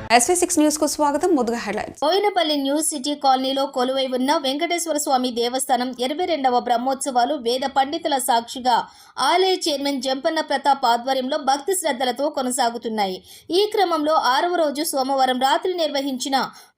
SV6 news కు స్వాగతం. ముందుగా హెడ్లైన్స్. బోయినపల్లి న్యూ సిటీ కాలనీలో కొలువై ఉన్న వెంకటేశ్వర స్వామి దేవస్థానం 22వ బ్రహ్మోత్సవాలు వేద పండితుల సాక్షిగా ఆలయ చైర్మన్ జంపన్న ప్రతాప్ ఆధ్వర్యంలో భక్తి శ్రద్ధలతో కొనసాగుతున్నాయి. ఈ క్రమంలో 6వ రోజు సోమవారం రాత్రి నిర్వహించిన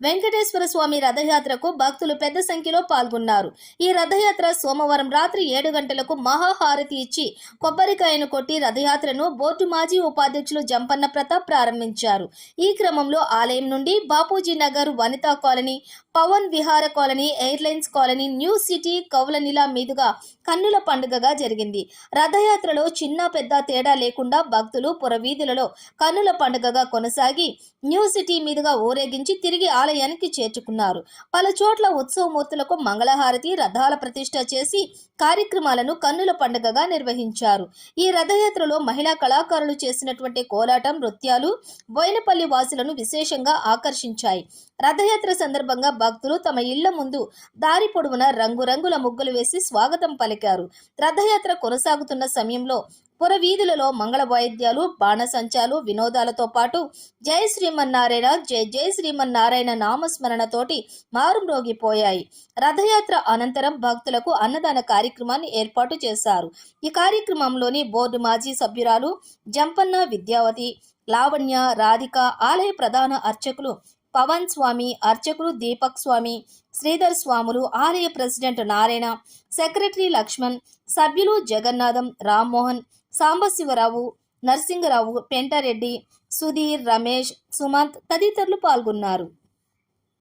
వెంకటేశ్వర స్వామి రథయాత్రకు భక్తులు పెద్ద సంఖ్యలో పాల్గొన్నారు. ఈ రథయాత్ర సోమవారం రాత్రి 7 గంటలకు మహాహారతి ఇచ్చి కొబ్బరికాయను కొట్టి రథయాత్రను బోర్డు మాజీ ఉపాధ్యక్షులు జంపన్న ప్రతాప్ ప్రారంభించారు. ఈ క్రమంలో ఆలయం నుండి Bapuji Nagar, Vanitha colony, Pavan Vihara colony, airlines colony, new city కౌలనిలా మీదుగా కన్నుల పండుగగా జరిగింది. రథయాత్రలో చిన్న పెద్ద తేడా లేకుండా భక్తులు పురవీధులలో కన్నుల పండుగగా కొనసాగి న్యూ సిటీ మీదుగా ఊరేగించి తిరిగి ఆలయానికి చేర్చుకున్నారు. పలు చోట్ల ఉత్సవమూర్తులకు మంగళహారతి, రథాల ప్రతిష్ఠ చేసి కార్యక్రమాలను కన్నుల పండుగగా నిర్వహించారు. ఈ రథయాత్రలో మహిళా కళాకారులు చేసినటువంటి కోలాటం, నృత్యాలు బోయినపల్లి వాసులను విశేషంగా ఆకర్షించాయి. రథయాత్ర సందర్భంగా భక్తులు తమ ఇళ్ల ముందు దారి పొడవున రంగురంగుల ముగ్గులు వేసి స్వాగతం పలికారు. రథయాత్ర కొనసాగుతున్న సమయంలో పురవీధులలో మంగళ వాయిద్యాలు, బాణసంచాలు, వినోదాలతో పాటు జై శ్రీమన్నారాయణ, జై జై శ్రీమన్నారాయణ నామస్మరణతోటి మారుమ్రోగిపోయాయి. రథయాత్ర అనంతరం భక్తులకు అన్నదాన కార్యక్రమాన్ని ఏర్పాటు చేశారు. ఈ కార్యక్రమంలోని బోర్డు మాజీ సభ్యురాలు జంపన్న విద్యావతి, లావణ్య, రాధిక, ఆలయ ప్రధాన అర్చకులు పవన్ స్వామి, అర్చకులు దీపక్ స్వామి, శ్రీధర్ స్వాములు, ఆలయ ప్రెసిడెంట్ నారాయణ, సెక్రటరీ లక్ష్మణ్, సభ్యులు జగన్నాథం, రామ్మోహన్, సాంబశివరావు, నరసింగరావు, పెంటారెడ్డి, సుధీర్, రమేష్, సుమంత్ తదితరులు పాల్గొన్నారు.